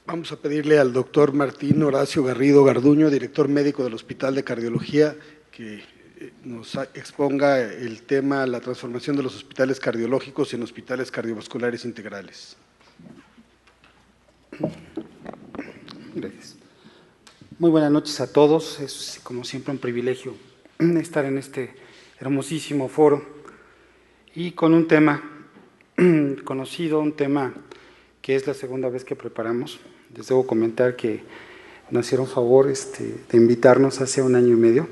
Vamos a pedirle al doctor Martín Horacio Garrido Garduño, director médico del Hospital de Cardiología, que nos exponga el tema la transformación de los hospitales cardiológicos en hospitales cardiovasculares integrales. Gracias. Muy buenas noches a todos. Es como siempre un privilegio estar en este hermosísimo foro y con un tema conocido, un tema que es la segunda vez que preparamos. Les debo comentar que nos hicieron favor de invitarnos hace 1 año y medio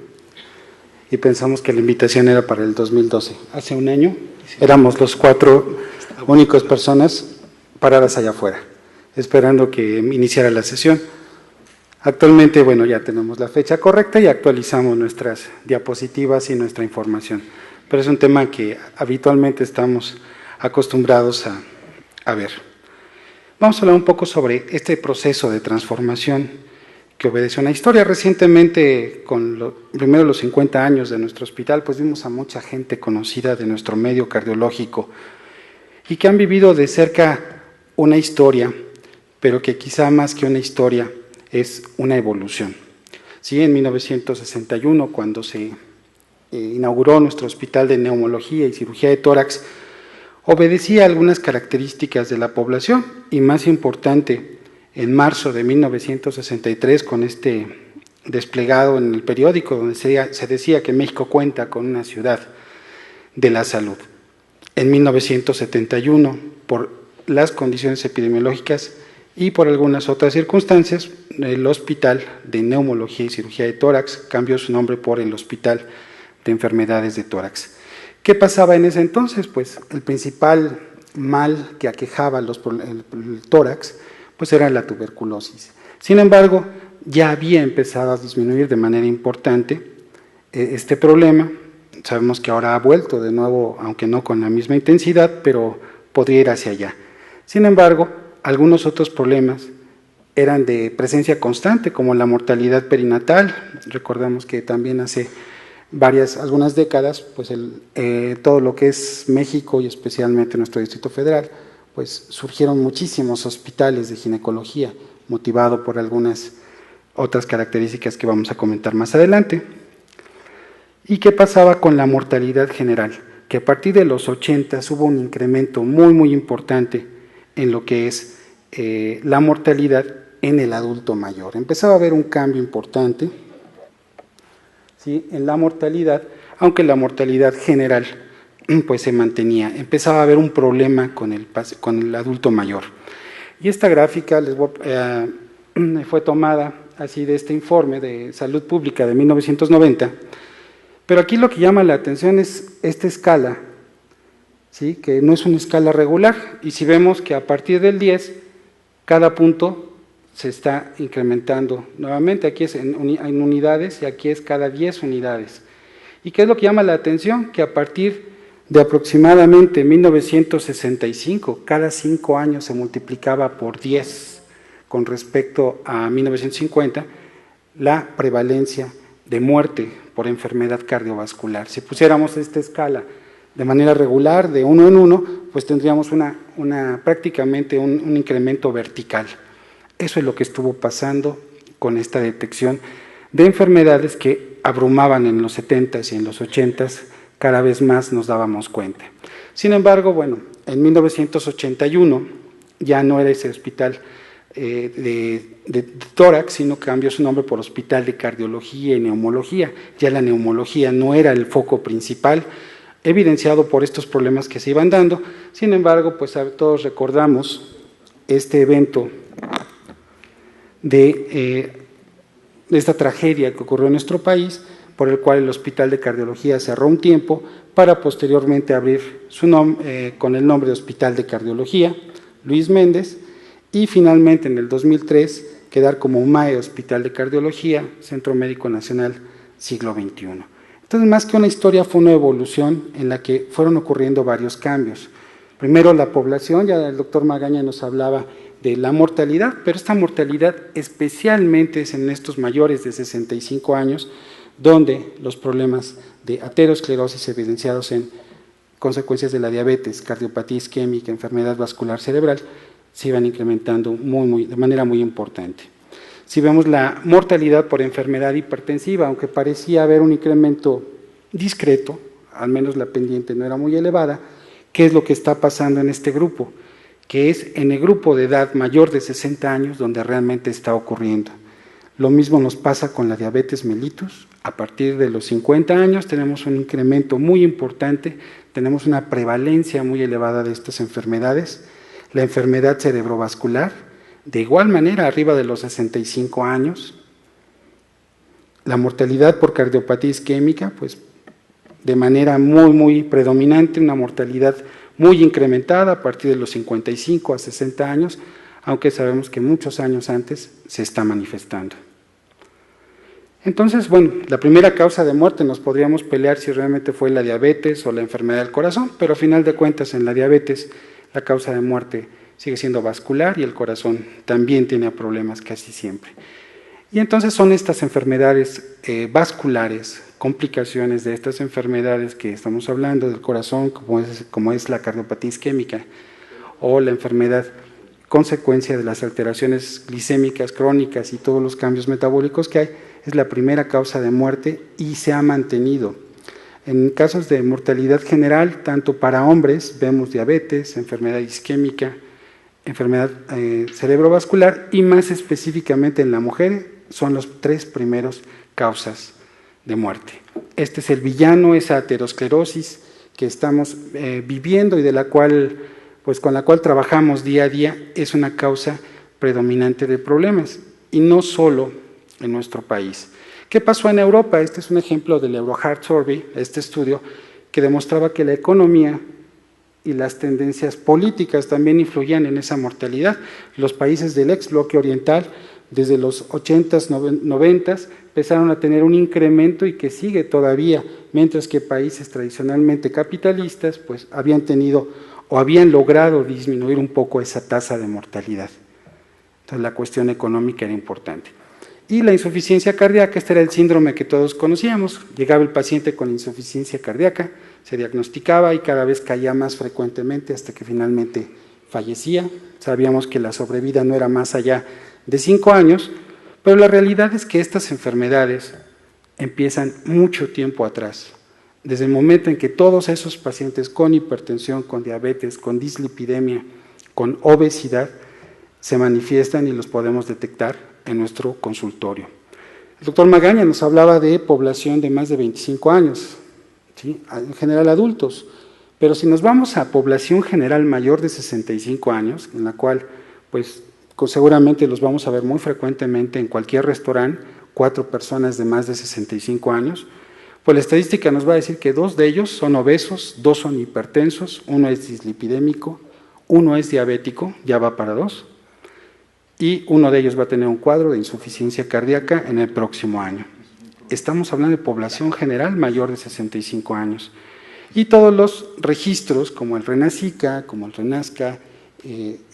y pensamos que la invitación era para el 2012. Hace 1 año éramos los 4 únicas personas paradas allá afuera, esperando que iniciara la sesión. Actualmente, bueno, ya tenemos la fecha correcta y actualizamos nuestras diapositivas y nuestra información, pero es un tema que habitualmente estamos acostumbrados a ver. Vamos a hablar un poco sobre este proceso de transformación que obedece a una historia. Recientemente, primero los 50 años de nuestro hospital, pues vimos a mucha gente conocida de nuestro medio cardiológico y que han vivido de cerca una historia, pero que quizá más que una historia es una evolución. Sí, en 1961, cuando se inauguró nuestro hospital de neumología y cirugía de tórax, obedecía a algunas características de la población y, más importante, en marzo de 1963, con este desplegado en el periódico donde se decía que México cuenta con una ciudad de la salud. En 1971, por las condiciones epidemiológicas y por algunas otras circunstancias, el Hospital de Neumología y Cirugía de Tórax cambió su nombre por el Hospital de Enfermedades de Tórax. ¿Qué pasaba en ese entonces? Pues el principal mal que aquejaba el tórax pues era la tuberculosis. Sin embargo, ya había empezado a disminuir de manera importante este problema. Sabemos que ahora ha vuelto de nuevo, aunque no con la misma intensidad, pero podría ir hacia allá. Sin embargo, algunos otros problemas eran de presencia constante, como la mortalidad perinatal. Recordamos que también hace algunas décadas, pues todo lo que es México y especialmente nuestro Distrito Federal, pues surgieron muchísimos hospitales de ginecología, motivado por algunas otras características que vamos a comentar más adelante. ¿Y qué pasaba con la mortalidad general? Que a partir de los 80 hubo un incremento muy importante en lo que es la mortalidad en el adulto mayor. Empezaba a haber un cambio importante, ¿sí?, en la mortalidad, aunque la mortalidad general pues se mantenía. Empezaba a haber un problema con el adulto mayor. Y esta gráfica fue tomada así de este informe de salud pública de 1990, pero aquí lo que llama la atención es esta escala, ¿sí?, que no es una escala regular, y si vemos que a partir del 10, cada punto se está incrementando nuevamente. Aquí es en unidades y aquí es cada 10 unidades. ¿Y qué es lo que llama la atención? Que a partir de aproximadamente 1965, cada 5 años se multiplicaba por 10 con respecto a 1950 la prevalencia de muerte por enfermedad cardiovascular. Si pusiéramos esta escala de manera regular, de 1 en 1, pues tendríamos prácticamente un incremento vertical. Eso es lo que estuvo pasando con esta detección de enfermedades que abrumaban en los 70s y en los 80s, cada vez más nos dábamos cuenta. Sin embargo, bueno, en 1981 ya no era ese hospital de tórax, sino cambió su nombre por Hospital de Cardiología y Neumología. Ya la neumología no era el foco principal, evidenciado por estos problemas que se iban dando. Sin embargo, pues todos recordamos este evento de esta tragedia que ocurrió en nuestro país, por el cual el Hospital de Cardiología cerró un tiempo para posteriormente abrir con el nombre de Hospital de Cardiología Luis Méndez, y finalmente en el 2003 quedar como UMAE Hospital de Cardiología Centro Médico Nacional Siglo XXI. Entonces, más que una historia, fue una evolución en la que fueron ocurriendo varios cambios. Primero, la población, ya el doctor Magaña nos hablaba de la mortalidad, pero esta mortalidad especialmente es en estos mayores de 65 años, donde los problemas de aterosclerosis evidenciados en consecuencias de la diabetes, cardiopatía isquémica, enfermedad vascular cerebral, se iban incrementando de manera muy importante. Si vemos la mortalidad por enfermedad hipertensiva, aunque parecía haber un incremento discreto, al menos la pendiente no era muy elevada, ¿qué es lo que está pasando en este grupo? Que es en el grupo de edad mayor de 60 años donde realmente está ocurriendo. Lo mismo nos pasa con la diabetes mellitus. A partir de los 50 años tenemos un incremento muy importante, tenemos una prevalencia muy elevada de estas enfermedades. La enfermedad cerebrovascular, de igual manera, arriba de los 65 años. La mortalidad por cardiopatía isquémica, pues de manera muy predominante, una mortalidad muy incrementada a partir de los 55 a 60 años, aunque sabemos que muchos años antes se está manifestando. Entonces, bueno, la primera causa de muerte nos podríamos pelear si realmente fue la diabetes o la enfermedad del corazón, pero a final de cuentas en la diabetes la causa de muerte sigue siendo vascular y el corazón también tiene problemas casi siempre. Y entonces son estas enfermedades vasculares, complicaciones de estas enfermedades que estamos hablando del corazón, como es la cardiopatía isquémica o la enfermedad consecuencia de las alteraciones glicémicas crónicas y todos los cambios metabólicos que hay, es la primera causa de muerte y se ha mantenido. En casos de mortalidad general, tanto para hombres, vemos diabetes, enfermedad isquémica, enfermedad cerebrovascular y más específicamente en la mujer, son los 3 primeros causas de muerte. Este es el villano, esa aterosclerosis que estamos viviendo y de la cual, pues con la cual trabajamos día a día, es una causa predominante de problemas y no solo en nuestro país. ¿Qué pasó en Europa? Este es un ejemplo del Euroheart Survey, este estudio que demostraba que la economía y las tendencias políticas también influían en esa mortalidad. Los países del ex bloque oriental, desde los 80s, 90s, empezaron a tener un incremento y que sigue todavía, mientras que países tradicionalmente capitalistas pues habían tenido o habían logrado disminuir un poco esa tasa de mortalidad. Entonces la cuestión económica era importante. Y la insuficiencia cardíaca, este era el síndrome que todos conocíamos. Llegaba el paciente con insuficiencia cardíaca, se diagnosticaba y cada vez caía más frecuentemente hasta que finalmente fallecía. Sabíamos que la sobrevida no era más allá de 5 años, pero la realidad es que estas enfermedades empiezan mucho tiempo atrás. Desde el momento en que todos esos pacientes con hipertensión, con diabetes, con dislipidemia, con obesidad, se manifiestan y los podemos detectar en nuestro consultorio. El doctor Magaña nos hablaba de población de más de 25 años, ¿sí? En general adultos, pero si nos vamos a población general mayor de 65 años, en la cual pues seguramente los vamos a ver muy frecuentemente en cualquier restaurante, 4 personas de más de 65 años, pues la estadística nos va a decir que 2 de ellos son obesos, 2 son hipertensos, 1 es dislipidémico, 1 es diabético, ya va para 2, y 1 de ellos va a tener un cuadro de insuficiencia cardíaca en el próximo año. Estamos hablando de población general mayor de 65 años. Y todos los registros, como el RENASICA, como el RENASCA,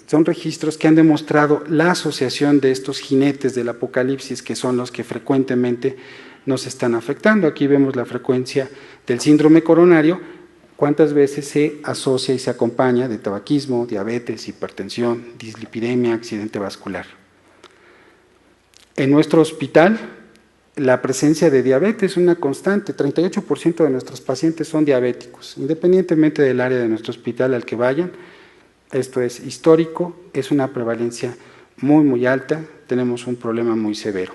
son registros que han demostrado la asociación de estos jinetes del apocalipsis, que son los que frecuentemente nos están afectando. Aquí vemos la frecuencia del síndrome coronario, cuántas veces se asocia y se acompaña de tabaquismo, diabetes, hipertensión, dislipidemia, accidente vascular. En nuestro hospital, la presencia de diabetes es una constante. 38% de nuestros pacientes son diabéticos, independientemente del área de nuestro hospital al que vayan. Esto es histórico, es una prevalencia muy alta, tenemos un problema muy severo.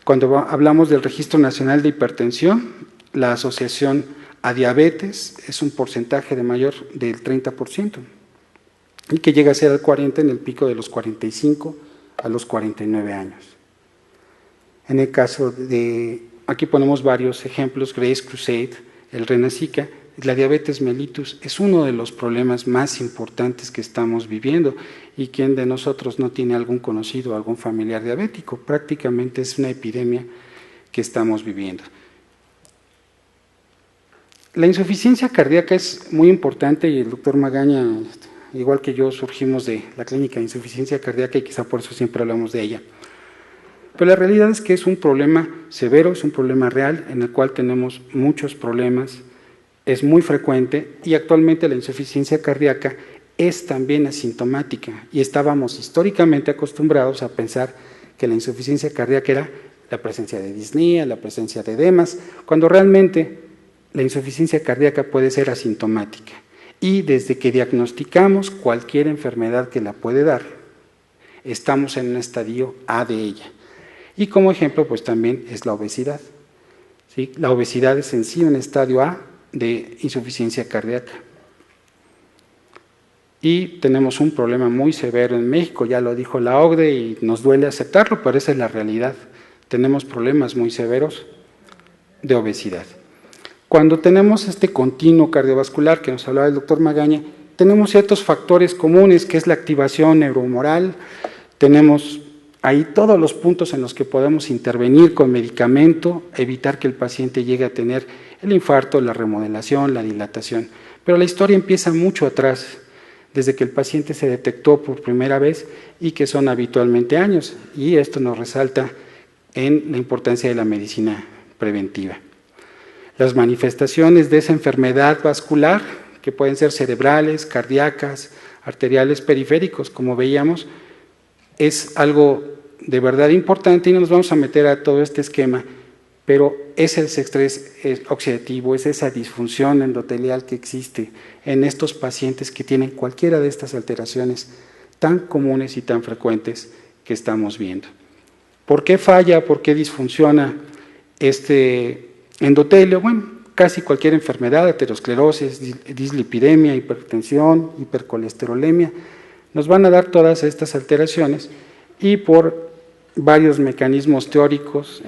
Cuando hablamos del Registro Nacional de Hipertensión, la asociación a diabetes es un porcentaje de mayor del 30% y que llega a ser al 40% en el pico de los 45 a los 49 años. En el caso de, aquí ponemos varios ejemplos, Grace Crusade, el RENASICA, la diabetes mellitus es uno de los problemas más importantes que estamos viviendo y ¿quién de nosotros no tiene algún conocido, algún familiar diabético? Prácticamente es una epidemia que estamos viviendo. La insuficiencia cardíaca es muy importante y el doctor Magaña, igual que yo, surgimos de la clínica de insuficiencia cardíaca y quizá por eso siempre hablamos de ella. Pero la realidad es que es un problema severo, es un problema real en el cual tenemos muchos problemas, es muy frecuente y actualmente la insuficiencia cardíaca es también asintomática y estábamos históricamente acostumbrados a pensar que la insuficiencia cardíaca era la presencia de disnea, la presencia de edemas, cuando realmente la insuficiencia cardíaca puede ser asintomática. Y desde que diagnosticamos cualquier enfermedad que la puede dar, estamos en un estadio A de ella. Y como ejemplo, pues también es la obesidad. ¿Sí? La obesidad es en sí un estadio A de insuficiencia cardíaca. Y tenemos un problema muy severo en México, ya lo dijo la OCDE y nos duele aceptarlo, pero esa es la realidad. Tenemos problemas muy severos de obesidad. Cuando tenemos este continuo cardiovascular que nos hablaba el doctor Magaña, tenemos ciertos factores comunes, que es la activación neurohumoral, tenemos ahí todos los puntos en los que podemos intervenir con medicamento, evitar que el paciente llegue a tener el infarto, la remodelación, la dilatación. Pero la historia empieza mucho atrás, desde que el paciente se detectó por primera vez y que son habitualmente años. Y esto nos resalta en la importancia de la medicina preventiva. Las manifestaciones de esa enfermedad vascular, que pueden ser cerebrales, cardíacas, arteriales, periféricos, como veíamos, es algo de verdad importante y no nos vamos a meter a todo este esquema, pero es el estrés oxidativo, es esa disfunción endotelial que existe en estos pacientes que tienen cualquiera de estas alteraciones tan comunes y tan frecuentes que estamos viendo. ¿Por qué falla? ¿Por qué disfunciona este endotelio? Bueno, casi cualquier enfermedad, aterosclerosis, dislipidemia, hipertensión, hipercolesterolemia, nos van a dar todas estas alteraciones y por varios mecanismos teóricos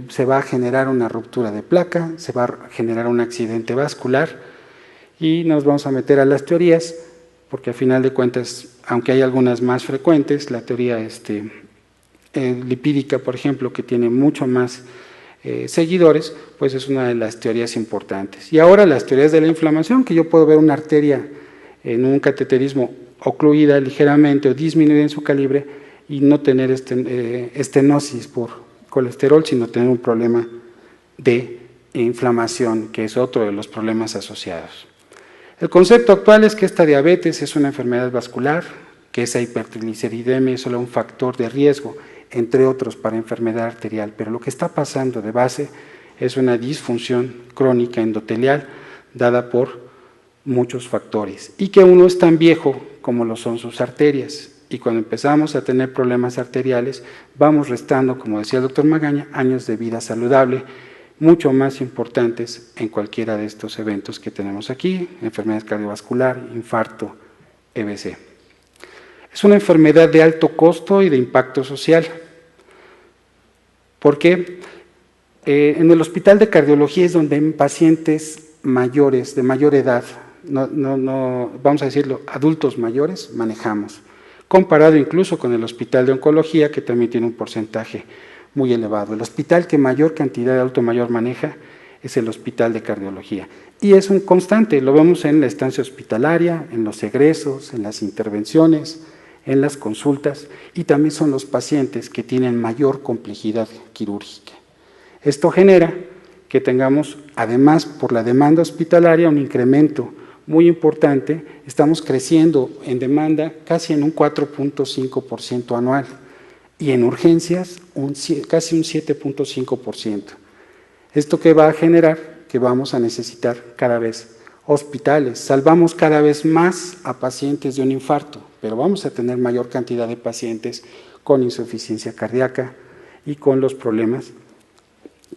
se va a generar una ruptura de placa, se va a generar un accidente vascular y nos vamos a meter a las teorías, porque a final de cuentas, aunque hay algunas más frecuentes, la teoría lipídica, por ejemplo, que tiene mucho más seguidores, pues es una de las teorías importantes. Y ahora las teorías de la inflamación, que yo puedo ver una arteria en un cateterismo ocluida ligeramente o disminuida en su calibre y no tener estenosis por colesterol, sino tener un problema de inflamación, que es otro de los problemas asociados. El concepto actual es que esta diabetes es una enfermedad vascular, que esa hipertrigliceridemia es solo un factor de riesgo, entre otros, para enfermedad arterial, pero lo que está pasando de base es una disfunción crónica endotelial dada por muchos factores y que uno es tan viejo como lo son sus arterias. Y cuando empezamos a tener problemas arteriales, vamos restando, como decía el doctor Magaña, años de vida saludable, mucho más importantes en cualquiera de estos eventos que tenemos aquí, enfermedad cardiovascular, infarto, EBC. Es una enfermedad de alto costo y de impacto social, porque en el hospital de cardiología es donde en pacientes mayores, de mayor edad, no vamos a decirlo, adultos mayores, manejamos, comparado incluso con el hospital de oncología, que también tiene un porcentaje muy elevado. El hospital que mayor cantidad de adulto mayor maneja es el hospital de cardiología. Y es un constante, lo vemos en la estancia hospitalaria, en los egresos, en las intervenciones, en las consultas, y también son los pacientes que tienen mayor complejidad quirúrgica. Esto genera que tengamos, además, por la demanda hospitalaria, un incremento muy importante. Estamos creciendo en demanda casi en un 4.5% anual y en urgencias casi un 7.5%. ¿Esto qué va a generar? Que vamos a necesitar cada vez hospitales. Salvamos cada vez más a pacientes de un infarto, pero vamos a tener mayor cantidad de pacientes con insuficiencia cardíaca y con los problemas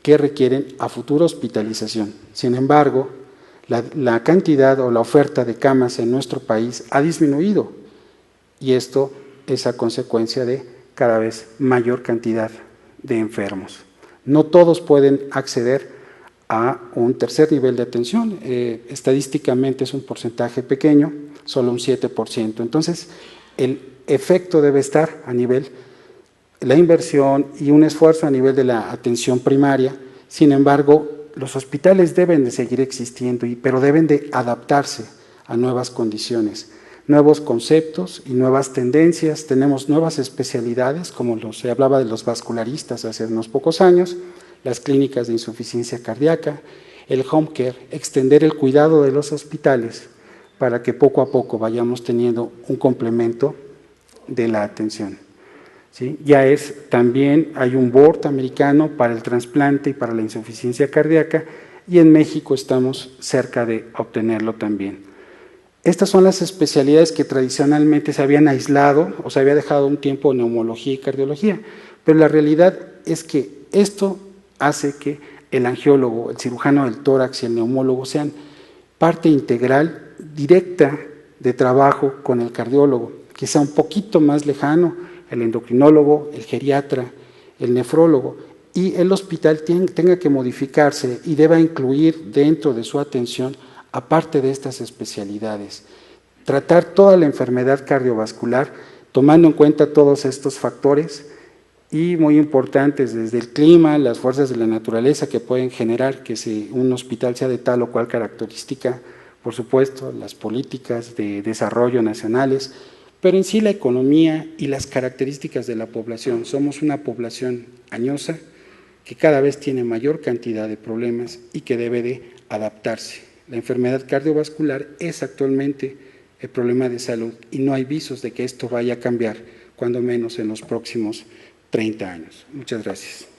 que requieren a futuro hospitalización. Sin embargo, la cantidad o la oferta de camas en nuestro país ha disminuido y esto es a consecuencia de cada vez mayor cantidad de enfermos. No todos pueden acceder a un tercer nivel de atención, estadísticamente es un porcentaje pequeño, solo un 7%. Entonces, el efecto debe estar a nivel de la inversión y un esfuerzo a nivel de la atención primaria. Sin embargo, los hospitales deben de seguir existiendo, pero deben de adaptarse a nuevas condiciones, nuevos conceptos y nuevas tendencias. Tenemos nuevas especialidades, como se hablaba de los vascularistas hace unos pocos años, las clínicas de insuficiencia cardíaca, el home care, extender el cuidado de los hospitales para que poco a poco vayamos teniendo un complemento de la atención. ¿Sí? También hay un board americano para el trasplante y para la insuficiencia cardíaca, y en México estamos cerca de obtenerlo también. Estas son las especialidades que tradicionalmente se habían aislado o se había dejado un tiempo en neumología y cardiología, pero la realidad es que esto hace que el angiólogo, el cirujano del tórax y el neumólogo sean parte integral, directa de trabajo con el cardiólogo, que sea un poquito más lejano, el endocrinólogo, el geriatra, el nefrólogo, y el hospital tenga que modificarse y deba incluir dentro de su atención, aparte de estas especialidades, tratar toda la enfermedad cardiovascular, tomando en cuenta todos estos factores, y muy importantes, desde el clima, las fuerzas de la naturaleza que pueden generar que un hospital sea de tal o cual característica, por supuesto, las políticas de desarrollo nacionales, pero en sí la economía y las características de la población. Somos una población añosa que cada vez tiene mayor cantidad de problemas y que debe de adaptarse. La enfermedad cardiovascular es actualmente el problema de salud y no hay visos de que esto vaya a cambiar, cuando menos en los próximos 30 años. Muchas gracias.